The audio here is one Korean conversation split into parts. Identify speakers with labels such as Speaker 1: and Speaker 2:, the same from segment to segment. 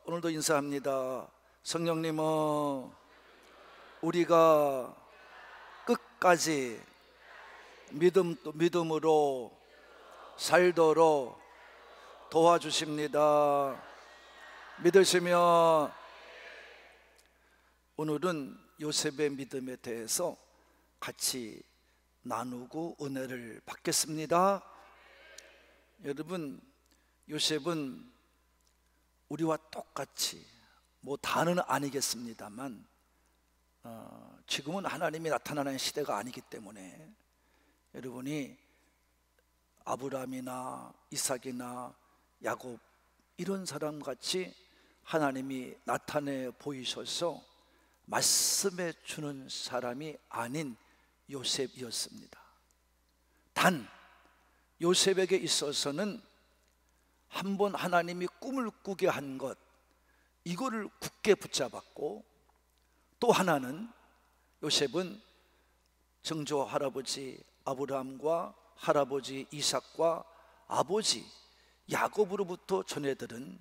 Speaker 1: 오늘도 인사합니다. 성령님은 우리가 끝까지 믿음으로 살도록 도와주십니다. 믿으시면 오늘은 요셉의 믿음에 대해서 같이 나누고 은혜를 받겠습니다. 여러분, 요셉은 우리와 똑같이 다는 아니겠습니다만 지금은 하나님이 나타나는 시대가 아니기 때문에 여러분이 아브라함이나 이삭이나 야곱 이런 사람같이 하나님이 나타내 보이셔서 말씀해 주는 사람이 아닌 요셉이었습니다. 단 요셉에게 있어서는 한번 하나님이 꿈을 꾸게 한 것, 이거를 굳게 붙잡았고, 또 하나는 요셉은 증조 할아버지 아브라함과 할아버지 이삭과 아버지 야곱으로부터 전해들은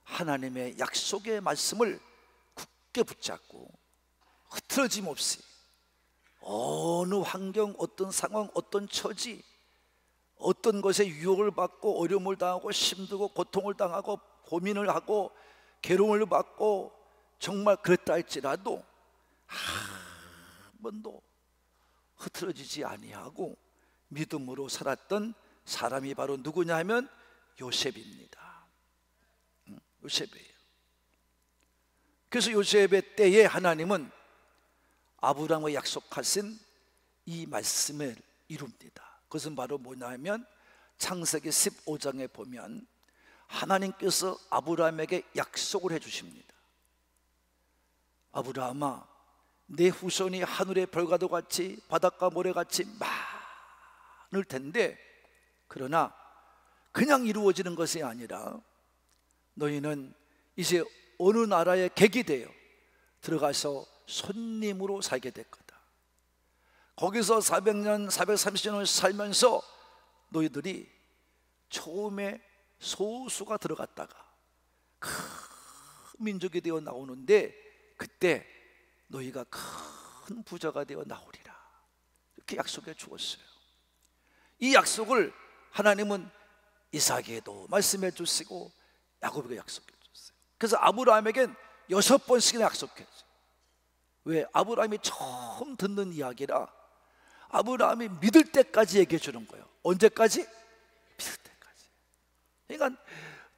Speaker 1: 하나님의 약속의 말씀을 굳게 붙잡고 흐트러짐 없이 어느 환경, 어떤 상황, 어떤 처지, 어떤 것에 유혹을 받고 어려움을 당하고 힘들고 고통을 당하고 고민을 하고 괴로움을 받고 정말 그랬다 할지라도 한 번도 흐트러지지 아니하고 믿음으로 살았던 사람이 바로 누구냐 하면 요셉입니다. 요셉이에요. 그래서 요셉의 때에 하나님은 아브라함과 약속하신 이 말씀을 이룹니다. 그것은 바로 뭐냐 하면 창세기 15장에 보면 하나님께서 아브라함에게 약속을 해주십니다. 아브라함아, 내 후손이 하늘의 별과도 같이 바닷가 모래같이 많을 텐데, 그러나 그냥 이루어지는 것이 아니라 너희는 이제 어느 나라의 객이 되어 들어가서 손님으로 살게 될 거다. 거기서 400년, 430년을 살면서 너희들이 처음에 소수가 들어갔다가 큰 민족이 되어 나오는데 그때 너희가 큰 부자가 되어 나오리라. 이렇게 약속해 주었어요. 이 약속을 하나님은 이삭에게도 말씀해 주시고 야곱에게 약속해 줬어요. 그래서 아브라함에겐 6번씩이나 약속했어요. 왜? 아브라함이 처음 듣는 이야기라 아브라함이 믿을 때까지 얘기해 주는 거예요. 언제까지? 믿을 때까지. 그러니까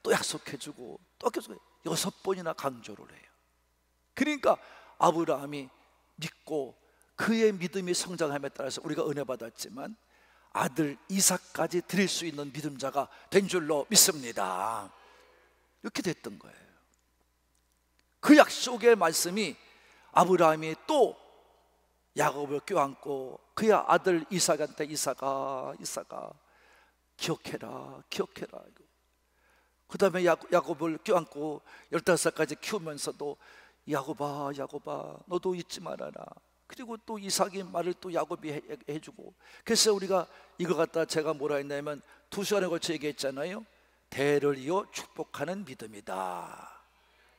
Speaker 1: 또 약속해 주고 또 계속 6번이나 강조를 해요. 그러니까 아브라함이 믿고 그의 믿음이 성장함에 따라서 우리가 은혜 받았지만 아들 이삭까지 드릴 수 있는 믿음자가 된 줄로 믿습니다. 이렇게 됐던 거예요. 그 약속의 말씀이 아브라함이 또 야곱을 껴안고 그의 아들 이삭한테 이삭아 기억해라. 그 다음에 야곱을 껴안고 15살까지 키우면서도 야곱아 너도 잊지 말아라. 그리고 또 이삭이 말을 또 야곱이 해주고. 그래서 우리가 이거 갖다 제가 뭐라 했냐면 2시간에 걸쳐 얘기했잖아요. 대를 이어 축복하는 믿음이다.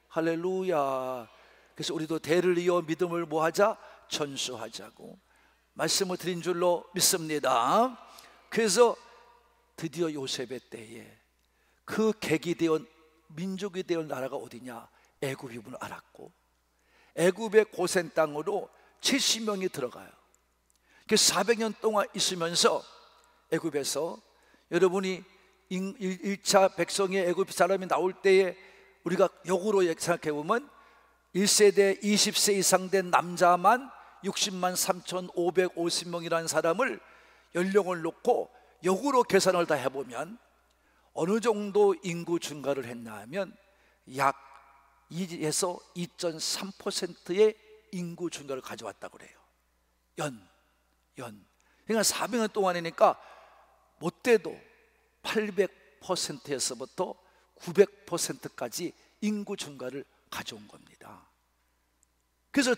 Speaker 1: 할렐루야. 그래서 우리도 대를 이어 믿음을 뭐하자? 전수하자고 말씀을 드린 줄로 믿습니다. 그래서 드디어 요셉의 때에 그 객이 되어 민족이 되어 나라가 어디냐? 애굽임을 알았고 애굽의 고센 땅으로 70명이 들어가요. 그래서 400년 동안 있으면서 애굽에서 여러분이 1차 백성의 애굽 사람이 나올 때에 우리가 역으로 생각해 보면 1세대 20세 이상 된 남자만 60만 3,550명이라는 사람을 연령을 놓고 역으로 계산을 다 해보면 어느 정도 인구 증가를 했나 하면 약 2에서 2.3%의 인구 증가를 가져왔다고 그래요. 그러니까 400년 동안이니까 못돼도 800%에서부터 900%까지 인구 증가를 가져온 겁니다. 그래서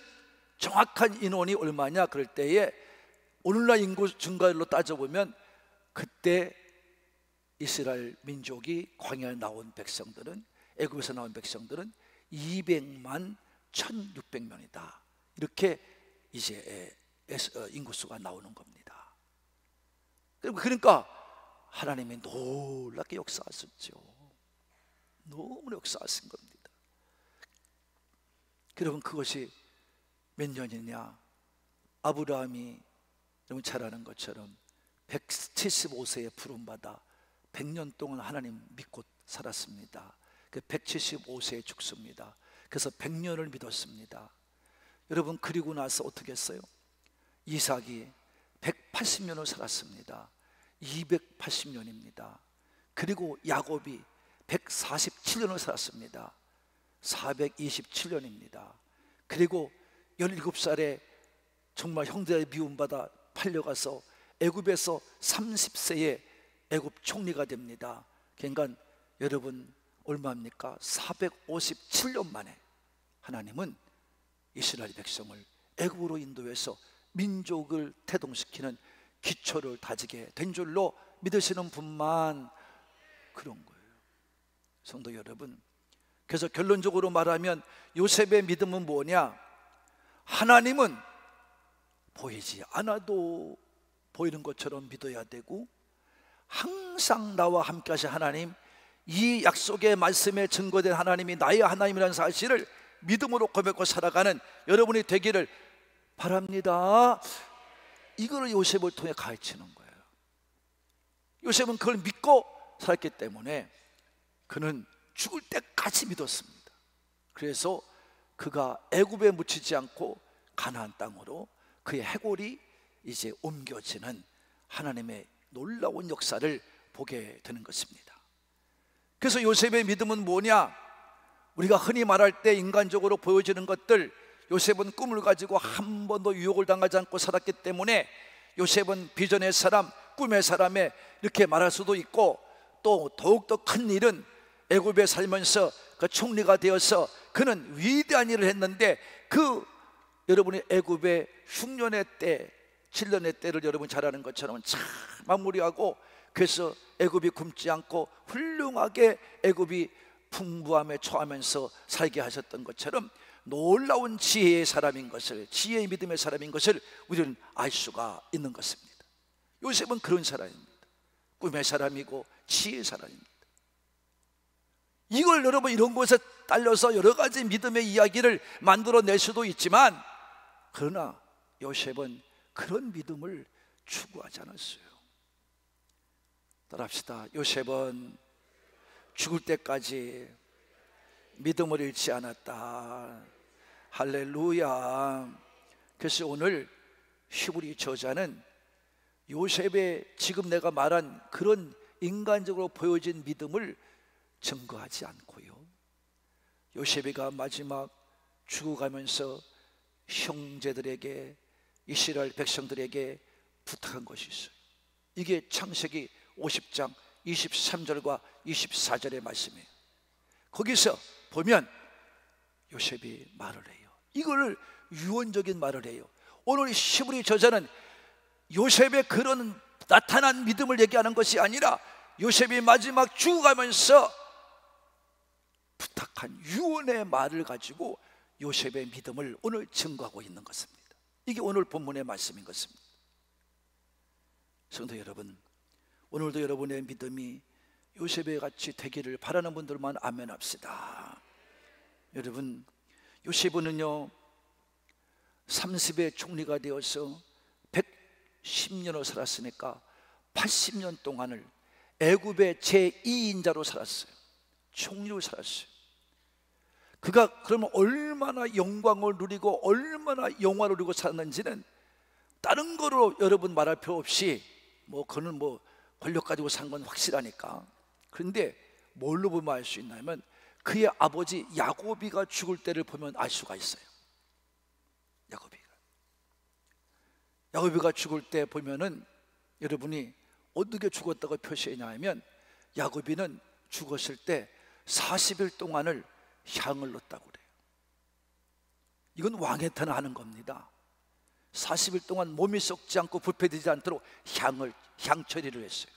Speaker 1: 정확한 인원이 얼마냐 그럴 때에 오늘날 인구 증가율로 따져보면 그때 이스라엘 민족이 광야에 나온 백성들은, 애굽에서 나온 백성들은 200만 1600명이다. 이렇게 이제 인구수가 나오는 겁니다. 그러니까 하나님이 놀랍게 역사하셨죠. 너무 역사하신 겁니다. 여러분, 그것이 몇 년이냐? 아브라함이 여러분 잘 아는 것처럼 175세에 부름받아 100년 동안 하나님 믿고 살았습니다. 175세에 죽습니다. 그래서 100년을 믿었습니다. 여러분, 그리고 나서 어떻게 했어요? 이삭이 180년을 살았습니다. 280년입니다. 그리고 야곱이 147년을 살았습니다. 427년입니다. 그리고 17살에 정말 형제의 미움받아 팔려가서 애굽에서 30세에 애굽 총리가 됩니다. 그러니까 여러분 얼마입니까? 457년 만에 하나님은 이스라엘 백성을 애굽으로 인도해서 민족을 태동시키는 기초를 다지게 된 줄로 믿으시는 분만 그런 거예요. 성도 여러분, 그래서 결론적으로 말하면 요셉의 믿음은 뭐냐? 하나님은 보이지 않아도 보이는 것처럼 믿어야 되고, 항상 나와 함께 하신 하나님, 이 약속의 말씀에 증거된 하나님이 나의 하나님이라는 사실을 믿음으로 고백하고 살아가는 여러분이 되기를 바랍니다. 이거를 요셉을 통해 가르치는 거예요. 요셉은 그걸 믿고 살았기 때문에 그는 죽을 때까지 믿었습니다. 그래서 그가 애굽에 묻히지 않고 가나안 땅으로 그의 해골이 이제 옮겨지는 하나님의 놀라운 역사를 보게 되는 것입니다. 그래서 요셉의 믿음은 뭐냐? 우리가 흔히 말할 때 인간적으로 보여지는 것들, 요셉은 꿈을 가지고 한 번도 유혹을 당하지 않고 살았기 때문에 요셉은 비전의 사람, 꿈의 사람에 이렇게 말할 수도 있고, 또 더욱더 큰 일은 애굽에 살면서 그 총리가 되어서 그는 위대한 일을 했는데, 그 여러분이 애굽의 흉년의 때, 7년의 때를 여러분 잘 아는 것처럼 잘 마무리하고, 그래서 애굽이 굶지 않고 훌륭하게 애굽이 풍부함에 처하면서 살게 하셨던 것처럼 놀라운 지혜의 사람인 것을, 지혜의 믿음의 사람인 것을 우리는 알 수가 있는 것입니다. 요셉은 그런 사람입니다. 꿈의 사람이고 지혜의 사람입니다. 이걸 여러분 이런 곳에 딸려서 여러 가지 믿음의 이야기를 만들어낼 수도 있지만, 그러나 요셉은 그런 믿음을 추구하지 않았어요. 따라합시다. 요셉은 죽을 때까지 믿음을 잃지 않았다. 할렐루야. 그래서 오늘 히브리 저자는 요셉의 지금 내가 말한 그런 인간적으로 보여진 믿음을 증거하지 않고요, 요셉이가 마지막 죽어가면서 형제들에게, 이스라엘 백성들에게 부탁한 것이 있어요. 이게 창세기 50장 23절과 24절의 말씀이에요. 거기서 보면 요셉이 말을 해요. 이거를 유언적인 말을 해요. 오늘 히브리 저자는 요셉의 그런 나타난 믿음을 얘기하는 것이 아니라 요셉이 마지막 죽어가면서 부탁한 유언의 말을 가지고 요셉의 믿음을 오늘 증거하고 있는 것입니다. 이게 오늘 본문의 말씀인 것입니다. 성도 여러분, 오늘도 여러분의 믿음이 요셉의 같이 되기를 바라는 분들만 아멘 합시다. 여러분, 요셉은요 30의 총리가 되어서 110년을 살았으니까 80년 동안을 애굽의 제2인자로 살았어요. 총리로 살았어요. 그가 그러면 얼마나 영광을 누리고 얼마나 영화를 누리고 살았는지는 다른 거로 여러분 말할 필요 없이, 그는 권력 가지고 산 건 확실하니까. 그런데 뭘로 보면 알 수 있냐면 그의 아버지 야곱이가 죽을 때를 보면 알 수가 있어요. 야곱이가 죽을 때 보면은 여러분이 어떻게 죽었다고 표시했냐면, 야곱이는 죽었을 때 40일 동안을 향을 넣었다고 그래요. 이건 왕의 탄하는 겁니다. 40일 동안 몸이 썩지 않고 부패되지 않도록 향 처리를 했어요.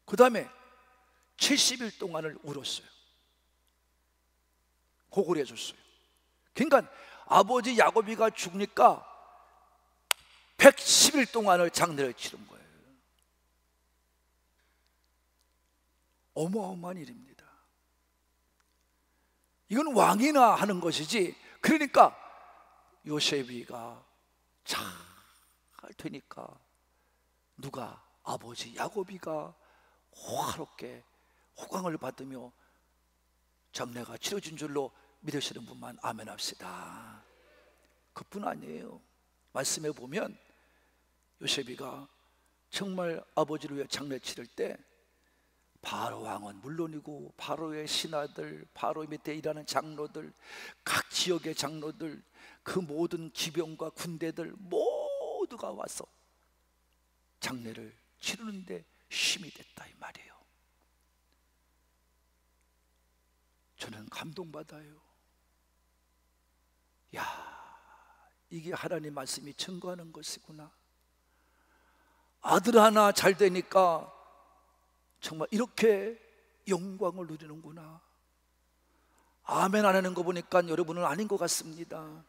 Speaker 1: 그 다음에 70일 동안을 울었어요. 고골해 줬어요. 그러니까 아버지 야곱이가 죽으니까 110일 동안을 장례를 치른 거예요. 어마어마한 일입니다. 이건 왕이나 하는 것이지. 그러니까 요셉이가 잘 되니까 누가? 아버지 야곱이가 호화롭게 호강을 받으며 장례가 치러진 줄로 믿으시는 분만 아멘 합시다. 그뿐 아니에요. 말씀에 보면 요셉이가 정말 아버지를 위해 장례 치를 때 바로 왕은 물론이고 바로의 신하들, 바로 밑에 일하는 장로들, 각 지역의 장로들, 그 모든 기병과 군대들 모두가 와서 장례를 치르는데 힘이 됐다 이 말이에요. 저는 감동받아요. 야, 이게 하나님 말씀이 증거하는 것이구나. 아들 하나 잘 되니까 정말 이렇게 영광을 누리는구나. 아멘 안 하는 거 보니까 여러분은 아닌 것 같습니다.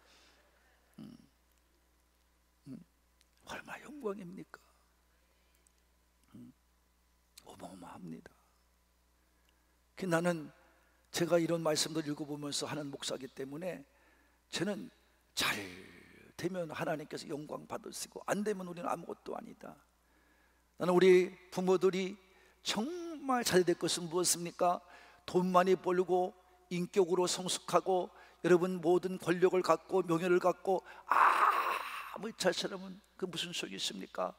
Speaker 1: 얼마나 영광입니까? 어마어마합니다. 나는 제가 이런 말씀들 읽어보면서 하는 목사이기 때문에 저는 잘 되면 하나님께서 영광 받으시고 안 되면 우리는 아무것도 아니다. 나는 우리 부모들이 정말 잘 될 것은 무엇입니까? 돈 많이 벌고 인격으로 성숙하고 여러분 모든 권력을 갖고 명예를 갖고 아무 자처럼은 그 무슨 소용이 있습니까?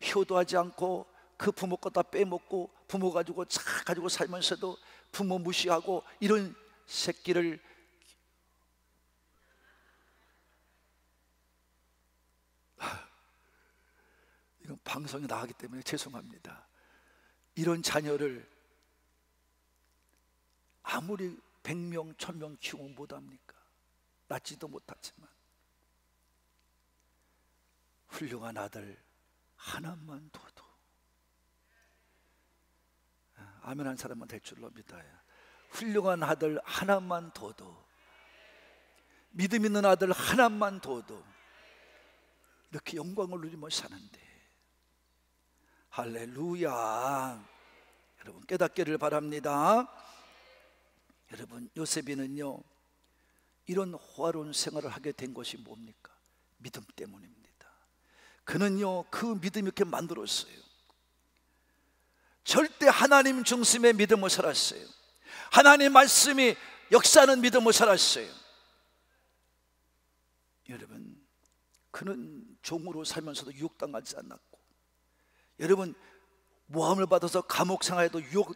Speaker 1: 효도하지 않고 그 부모 거 다 빼먹고 부모 가지고 가지고 살면서도 부모 무시하고 이런 새끼를 이건 방송에 나가기 때문에 죄송합니다. 이런 자녀를 아무리 100명, 1000명 키우면 못합니까? 낳지도 못하지만 훌륭한 아들 하나만 둬도 아멘 한 사람만 될 줄로 믿어요. 훌륭한 아들 하나만 둬도 믿음 있는 아들 하나만 둬도 이렇게 영광을 누리며 사는데 할렐루야. 여러분 깨닫기를 바랍니다. 여러분 요셉이는요 이런 호화로운 생활을 하게 된 것이 뭡니까? 믿음 때문입니다. 그는요 그 믿음이 이렇게 만들었어요. 절대 하나님 중심의 믿음을 살았어요. 하나님 말씀이 역사하는 믿음을 살았어요. 여러분 그는 종으로 살면서도 유혹당하지 않았고, 여러분 모함을 받아서 감옥 생활에도 유혹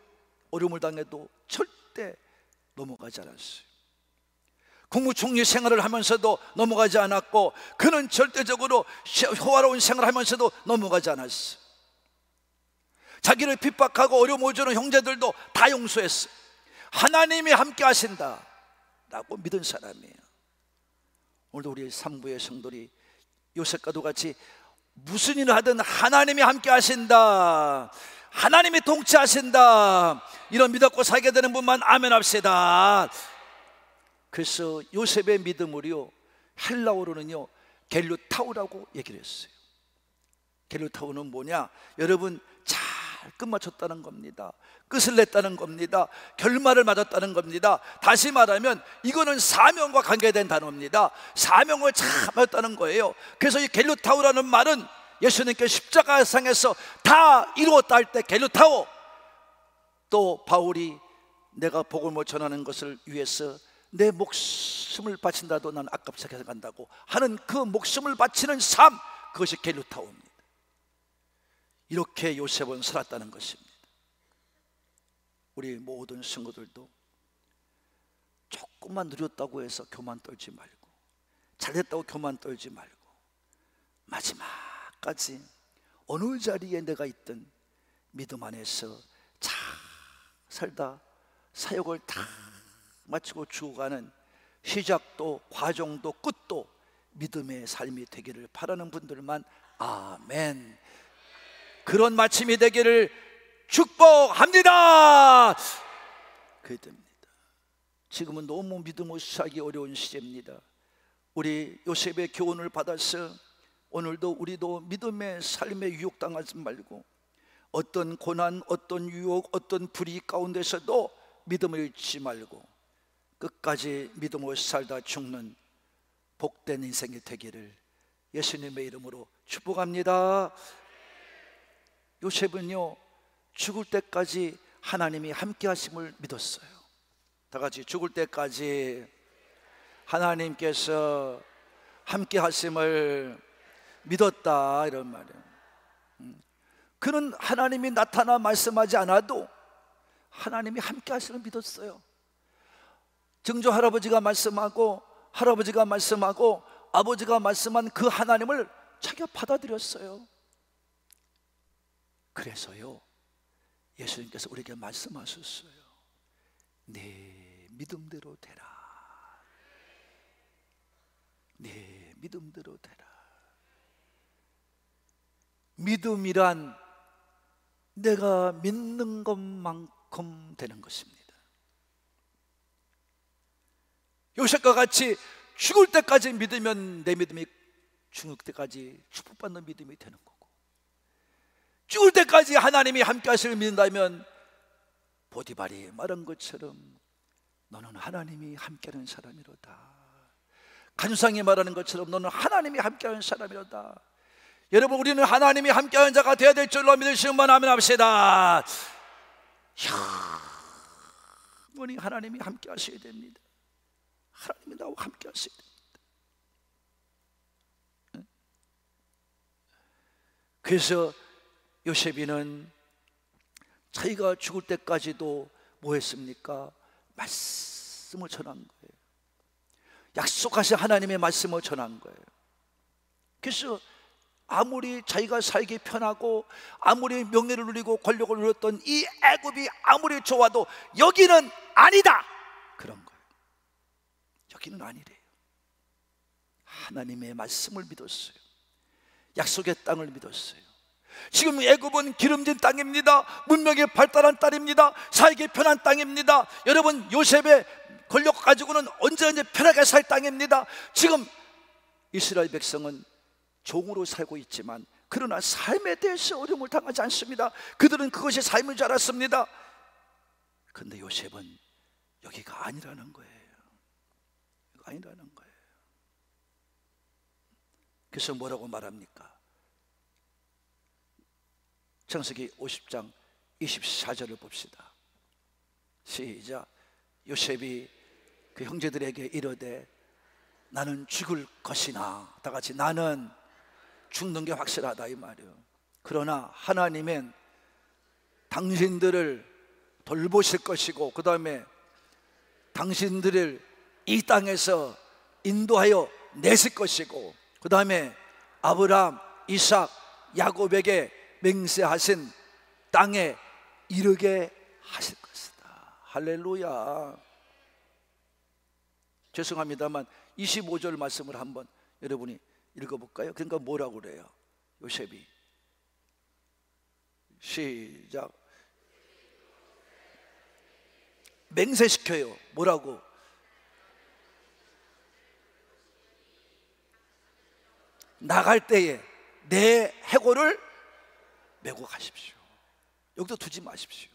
Speaker 1: 어려움을 당해도 절대 넘어가지 않았어요. 국무총리 생활을 하면서도 넘어가지 않았고, 그는 절대적으로 호화로운 생활을 하면서도 넘어가지 않았어요. 자기를 핍박하고 어려움 주는 형제들도 다 용서했어요. 하나님이 함께 하신다 라고 믿은 사람이에요. 오늘도 우리 삼부의 성도들이 요셉과도 같이 무슨 일을 하든 하나님이 함께 하신다, 하나님이 통치하신다, 이런 믿고 살게 되는 분만 아멘 합시다. 그래서 요셉의 믿음을요 헬라어로는요 겔루타우라고 얘기를 했어요. 겔루타우는 뭐냐? 여러분 잘 끝마쳤다는 겁니다. 끝을 냈다는 겁니다. 결말을 맞았다는 겁니다. 다시 말하면 이거는 사명과 관계된 단어입니다. 사명을 잘 맞았다는 거예요. 그래서 이 겔루타우라는 말은 예수님께 십자가상에서 다 이루었다 할 때 겔루타우, 또 바울이 내가 복음을 전하는 것을 위해서 내 목숨을 바친다도 난 아깝지 않게 생각한다고 하는 그 목숨을 바치는 삶, 그것이 겔루타우입니다. 이렇게 요셉은 살았다는 것입니다. 우리 모든 친구들도 조금만 누렸다고 해서 교만 떨지 말고, 잘됐다고 교만 떨지 말고, 마지막까지 어느 자리에 내가 있든 믿음 안에서 잘 살다 사역을 다 마치고 죽어가는 시작도 과정도 끝도 믿음의 삶이 되기를 바라는 분들만 아멘. 그런 마침이 되기를 축복합니다. 그게 됩니다. 지금은 너무 믿음 없이 살기 어려운 시대입니다. 우리 요셉의 교훈을 받아서 오늘도 우리도 믿음의 삶에 유혹당하지 말고 어떤 고난, 어떤 유혹, 어떤 불의 가운데서도 믿음을 잃지 말고 끝까지 믿음으로 살다 죽는 복된 인생이 되기를 예수님의 이름으로 축복합니다. 요셉은요, 죽을 때까지 하나님이 함께 하심을 믿었어요. 다 같이 죽을 때까지 하나님께서 함께 하심을 믿었다, 이런 말이에요. 그는 하나님이 나타나 말씀하지 않아도 하나님이 함께 하심을 믿었어요. 증조 할아버지가 말씀하고 할아버지가 말씀하고 아버지가 말씀한 그 하나님을 자기가 받아들였어요. 그래서요, 예수님께서 우리에게 말씀하셨어요. 네 믿음대로 되라. 네 믿음대로 되라. 믿음이란 내가 믿는 것만큼 되는 것입니다. 요셉과 같이 죽을 때까지 믿으면 내 믿음이 죽을 때까지 축복받는 믿음이 되는 거고, 죽을 때까지 하나님이 함께 하시를 믿는다면 보디발이 말한 것처럼 너는 하나님이 함께하는 사람이로다. 간수상이 말하는 것처럼 너는 하나님이 함께하는 사람이로다. 여러분, 우리는 하나님이 함께하는 자가 되어야 될 줄로 믿으시면 아멘 합시다. 영원히 하나님이 함께 하셔야 됩니다. 하나님이 나와 함께 하셔야 됩니다. 그래서 요셉이는 자기가 죽을 때까지도 뭐 했습니까? 말씀을 전한 거예요. 약속하신 하나님의 말씀을 전한 거예요. 그래서 아무리 자기가 살기 편하고 아무리 명예를 누리고 권력을 누렸던 이 애굽이 아무리 좋아도 여기는 아니다, 그런 거예요. 여기는 아니래요. 하나님의 말씀을 믿었어요. 약속의 땅을 믿었어요. 지금 애굽은 기름진 땅입니다. 문명이 발달한 땅입니다. 살기 편한 땅입니다. 여러분, 요셉의 권력 가지고는 언제 편하게 살 땅입니다. 지금 이스라엘 백성은 종으로 살고 있지만 그러나 삶에 대해서 어려움을 당하지 않습니다. 그들은 그것이 삶인 줄 알았습니다. 그런데 요셉은 여기가 아니라는 거예요. 아니라는 거예요. 그래서 뭐라고 말합니까? 창세기 50장 24절을 봅시다. 시작. 요셉이 그 형제들에게 이르되 나는 죽을 것이나, 다 같이 나는 죽는 게 확실하다, 이 말이에요. 그러나 하나님은 당신들을 돌보실 것이고 그 다음에 당신들을 이 땅에서 인도하여 내실 것이고 그 다음에 아브라함, 이삭, 야곱에게 맹세하신 땅에 이르게 하실 것이다. 할렐루야. 죄송합니다만 25절 말씀을 한번 여러분이 읽어볼까요? 그러니까 뭐라고 그래요? 요셉이 시작. 맹세시켜요. 뭐라고? 나갈 때에 내 해골을 메고 가십시오. 여기도 두지 마십시오.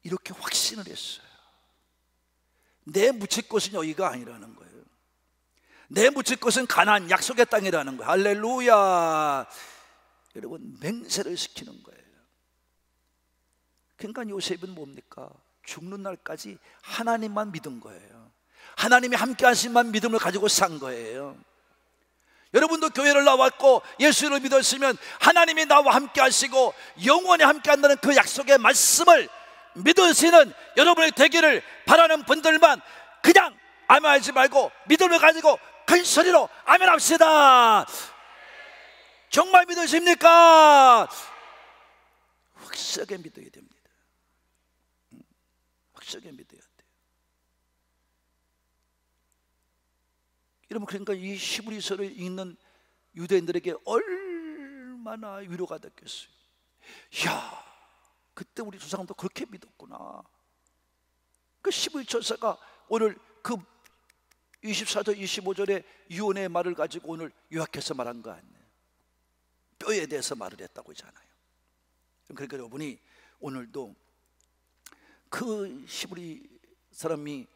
Speaker 1: 이렇게 확신을 했어요. 내 묻힐 곳은 여기가 아니라는 거예요. 내 묻힐 곳은 가나안 약속의 땅이라는 거예요. 할렐루야. 여러분, 맹세를 시키는 거예요. 그러니까 요셉은 뭡니까? 죽는 날까지 하나님만 믿은 거예요. 하나님이 함께 하신만 믿음을 가지고 산 거예요. 여러분도 교회를 나왔고 예수를 믿었으면 하나님이 나와 함께 하시고 영원히 함께 한다는 그 약속의 말씀을 믿으시는 여러분의 되기를 바라는 분들만 그냥 아멘하지 말고 믿음을 가지고 큰 소리로 아멘합시다. 정말 믿으십니까? 확실하게 믿어야 됩니다. 확실하게 믿어야 돼요. 여러분, 그러니까 이 히브리서를 읽는 유대인들에게 얼마나 위로가 됐겠어요. 이야, 그때 우리 조상도 그렇게 믿었구나. 그 11절사가 오늘 그 24절 25절의 유언의 말을 가지고 오늘 요약해서 말한 거 아니에요. 뼈에 대해서 말을 했다고 하잖아요. 그러니까 여러분이 오늘도 그 히브리 사람이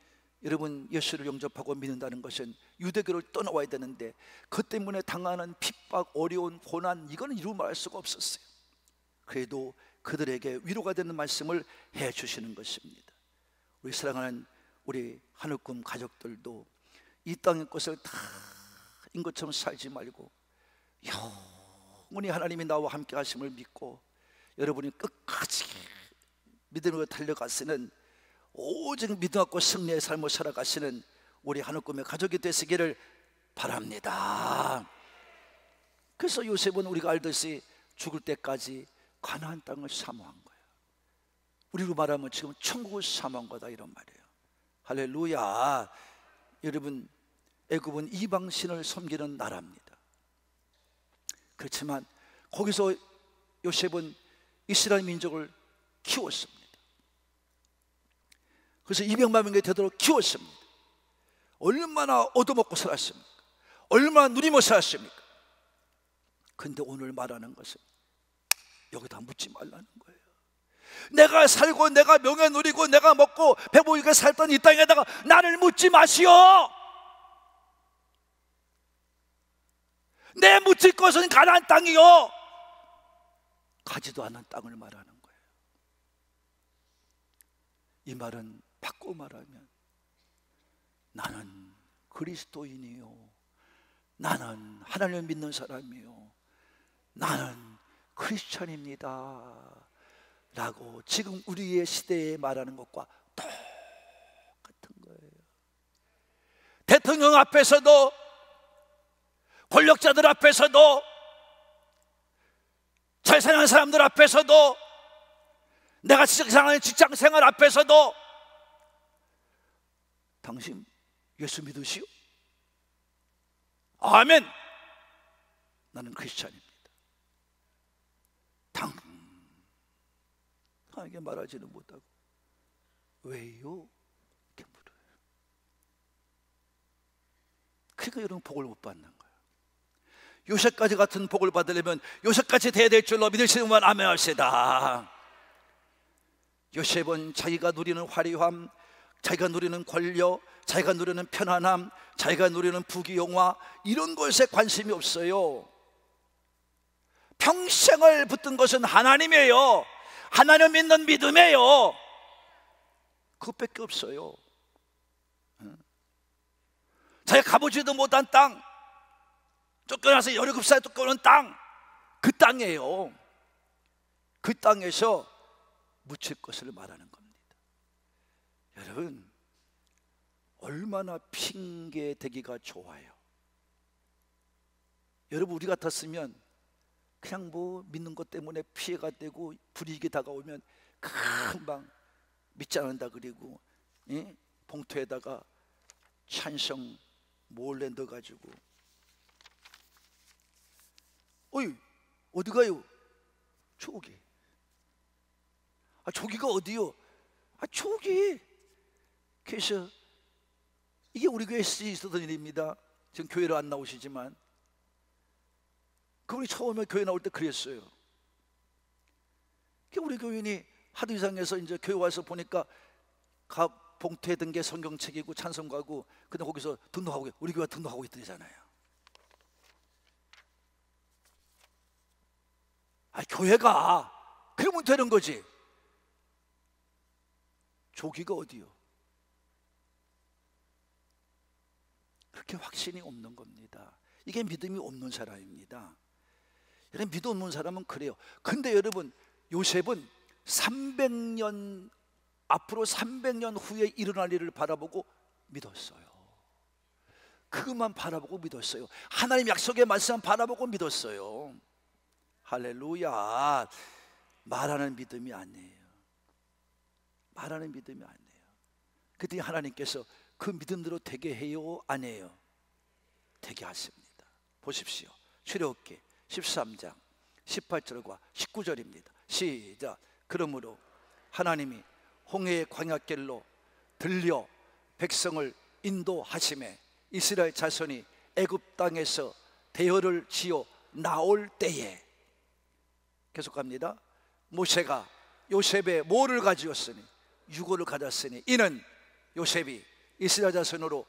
Speaker 1: 여러분 예수를 영접하고 믿는다는 것은 유대교를 떠나와야 되는데 그 때문에 당하는 핍박, 어려운 고난, 이거는 이루 말할 수가 없었어요. 그래도 그들에게 위로가 되는 말씀을 해 주시는 것입니다. 우리 사랑하는 우리 하늘꿈 가족들도 이 땅의 것을 다인 것처럼 살지 말고 영원히 하나님이 나와 함께 하심을 믿고 여러분이 끝까지 믿음으로 달려가시는, 오직 믿음 갖고 승리의 삶을 살아가시는 우리 하늘꿈의 가족이 되시기를 바랍니다. 그래서 요셉은 우리가 알듯이 죽을 때까지 가나안 땅을 사모한 거예요. 우리로 말하면 지금 천국을 사모한 거다, 이런 말이에요. 할렐루야. 여러분, 애굽은 이방신을 섬기는 나라입니다. 그렇지만 거기서 요셉은 이스라엘 민족을 키웠습니다. 그래서 200만 명이 되도록 키웠습니다. 얼마나 얻어먹고 살았습니까? 얼마나 누리며 살았습니까? 근데 오늘 말하는 것은 여기다 묻지 말라는 거예요. 내가 살고 내가 명예 누리고 내가 먹고 배부르게 살던 이 땅에다가 나를 묻지 마시오. 내 묻힐 것은 가나안 땅이요, 가지도 않은 땅을 말하는 거예요. 이 말은 바꿔 말하면 나는 그리스도인이요, 나는 하나님을 믿는 사람이요, 나는 크리스찬입니다 라고 지금 우리의 시대에 말하는 것과 똑같은 거예요. 대통령 앞에서도, 권력자들 앞에서도, 잘 사는 사람들 앞에서도, 내가 직장생활 앞에서도 당신 예수 믿으시오? 아멘. 나는 크리스찬입니다. 당당하게 말하지는 못하고 왜요? 이렇게 물어요. 그러니까 여러분 복을 못 받는 거예요. 요셉까지 같은 복을 받으려면 요셉같이 돼야 될 줄로 믿으시는 분 아멘 합시다. 요셉은 자기가 누리는 화려함, 자기가 누리는 권력, 자기가 누리는 편안함, 자기가 누리는 부귀영화, 이런 것에 관심이 없어요. 평생을 붙든 것은 하나님이에요. 하나님 믿는 믿음이에요. 그것밖에 없어요. 자기가 가보지도 못한 땅, 쫓겨나서 17살에 쫓겨오는 땅, 그 땅이에요. 그 땅에서 묻힐 것을 말하는 겁니다. 여러분, 얼마나 핑계 대기가 좋아요. 여러분, 우리 같았으면 그냥 뭐 믿는 것 때문에 피해가 되고 불이익이 다가오면 금방 믿지 않는다 그리고 봉투에다가 찬성 몰래 넣어가지고 어이 어디 가요? 조기. 아 조기가 어디요? 아 조기. 그래서 이게 우리 교회에 있었던 일입니다. 지금 교회로 안 나오시지만 그분이 처음에 교회 나올 때 그랬어요. 우리 교인이 하도 이상해서 이제 교회 와서 보니까 봉투에 든 게 성경책이고 찬송가고, 근데 거기서 등록하고, 우리 교회가 등록하고 있더잖아요. 아 교회가 그러면 되는 거지. 조기가 어디요? 그렇게 확신이 없는 겁니다. 이게 믿음이 없는 사람입니다. 여러분, 믿음 없는 사람은 그래요. 근데 여러분, 요셉은 300년 앞으로 300년 후에 일어날 일을 바라보고 믿었어요. 그것만 바라보고 믿었어요. 하나님 약속의 말씀 바라보고 믿었어요. 할렐루야. 말하는 믿음이 아니에요. 말하는 믿음이 아니에요. 그때 하나님께서 그 믿음대로 되게 해요? 안 해요? 되게 하십니다. 보십시오. 출애굽기 13장 18절과 19절입니다. 시작. 그러므로 하나님이 홍해의 광야길로 들려 백성을 인도하심에 이스라엘 자손이 애굽 땅에서 대열을 지어 나올 때에, 계속합니다. 모세가 요셉의 뭐를 가지었으니, 유고를 가졌으니 이는 요셉이 이스라엘 자손으로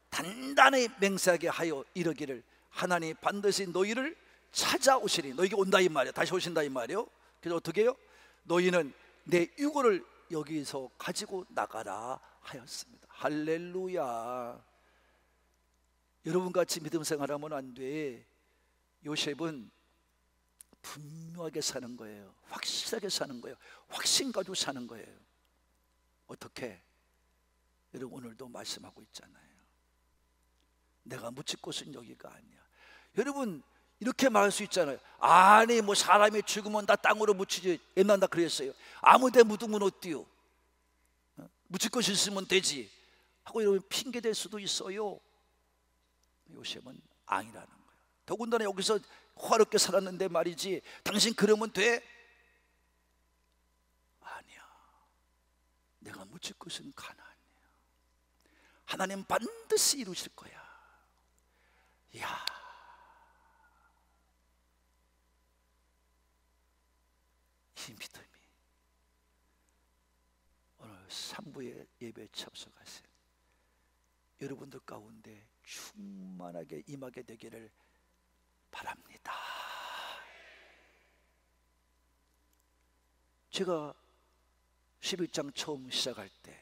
Speaker 1: 단단히 맹세하게 하여 이르기를 하나님이 반드시 너희를 찾아오시니, 너희에게 온다 이 말이에요. 다시 오신다 이 말이에요. 그래서 어떻게 해요? 너희는 내 유고를 여기서 가지고 나가라 하였습니다. 할렐루야. 여러분같이 믿음 생활하면 안 돼. 요셉은 분명하게 사는 거예요. 확실하게 사는 거예요. 확신 가지고 사는 거예요. 어떻게? 여러분 오늘도 말씀하고 있잖아요. 내가 묻힐 곳은 여기가 아니야. 여러분 이렇게 말할 수 있잖아요. 아니 뭐 사람이 죽으면 다 땅으로 묻히지. 옛날 다 그랬어요. 아무데 묻으면 어때요? 묻힐 곳이 있으면 되지 하고 여러분 핑계 댈 수도 있어요. 요셉은 아니라는 거예요. 더군다나 여기서 화롭게 살았는데 말이지, 당신 그러면 돼? 아니야. 내가 묻힐 곳은 가나안이야. 하나님 반드시 이루실 거야. 이야, 이 믿음이 오늘 3부의 예배에 참석하세요. 여러분들 가운데 충만하게 임하게 되기를 바랍니다. 제가 11장 처음 시작할 때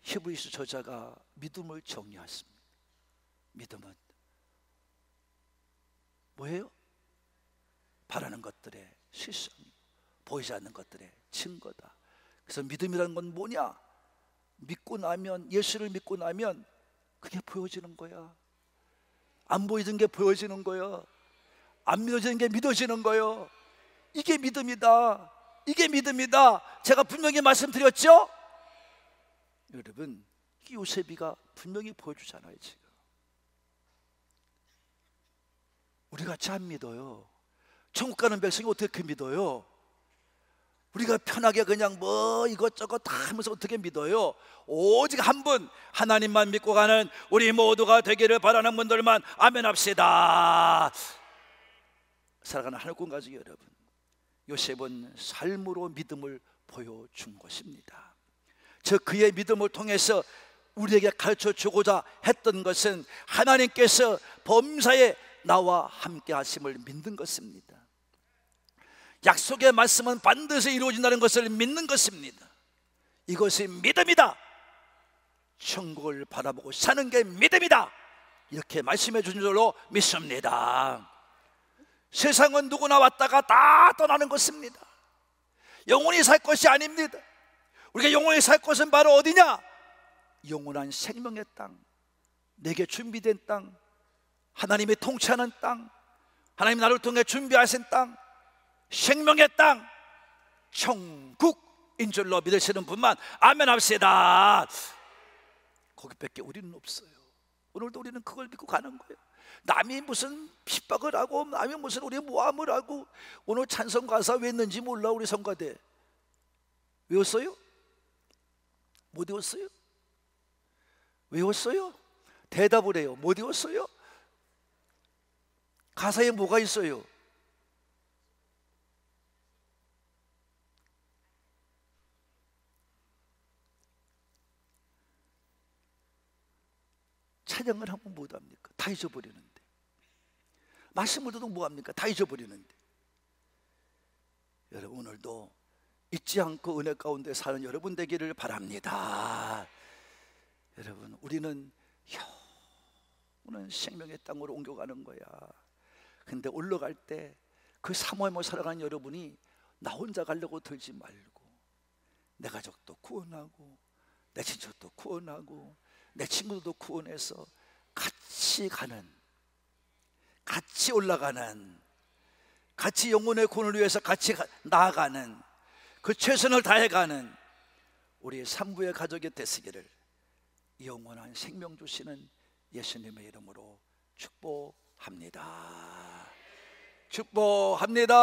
Speaker 1: 히브리서 저자가 믿음을 정의했습니다. 믿음은 뭐예요? 바라는 것들의 실상이고 보이지 않는 것들의 증거다. 그래서 믿음이라는 건 뭐냐? 믿고 나면, 예수를 믿고 나면 그게 보여지는 거야. 안 보이던 게 보여지는 거야. 안 믿어지는 게 믿어지는 거예요. 이게 믿음이다. 이게 믿음이다. 제가 분명히 말씀드렸죠? 여러분, 요셉이가 분명히 보여주잖아요. 지금 우리 같이 안 믿어요. 천국 가는 백성이 어떻게 믿어요? 우리가 편하게 그냥 뭐 이것저것 다 하면서 어떻게 믿어요? 오직 한 분, 하나님만 믿고 가는 우리 모두가 되기를 바라는 분들만 아멘 합시다. 살아가는 하늘꾼 가족 여러분, 요셉은 삶으로 믿음을 보여준 것입니다. 저 그의 믿음을 통해서 우리에게 가르쳐 주고자 했던 것은 하나님께서 범사에 나와 함께 하심을 믿는 것입니다. 약속의 말씀은 반드시 이루어진다는 것을 믿는 것입니다. 이것이 믿음이다. 천국을 바라보고 사는 게 믿음이다. 이렇게 말씀해 주신 줄로 믿습니다. 세상은 누구나 왔다가 다 떠나는 것입니다. 영원히 살 것이 아닙니다. 우리가 영원히 살 것은 바로 어디냐? 영원한 생명의 땅, 내게 준비된 땅, 하나님이 통치하는 땅, 하나님 나를 통해 준비하신 땅, 생명의 땅, 천국인 줄로 믿으시는 분만 아멘 합시다. 거기밖에 우리는 없어요. 오늘도 우리는 그걸 믿고 가는 거예요. 남이 무슨 핍박을 하고, 남이 무슨 우리 모함을 하고. 오늘 찬송 가사 왜 했는지 몰라. 우리 성가대 외웠어요? 못 외웠어요? 외웠어요? 대답을 해요. 못 외웠어요? 가사에 뭐가 있어요? 찬양을 하면 뭐합니까? 다 잊어버리는데. 말씀을 들어도 뭐합니까? 다 잊어버리는데. 여러분 오늘도 잊지 않고 은혜 가운데 사는 여러분 되기를 바랍니다. 여러분 우리는 영원한 생명의 땅으로 옮겨가는 거야. 근데 올라갈 때 그 사모하며 살아가는 여러분이 나 혼자 가려고 들지 말고 내 가족도 구원하고 내 친척도 구원하고 내 친구들도 구원해서 같이 가는, 같이 올라가는, 같이 영혼의 구원을 위해서 같이 나아가는, 그 최선을 다해가는 우리 삼부의 가족이 되시기를 영원한 생명 주시는 예수님의 이름으로 축복합니다. 축복합니다.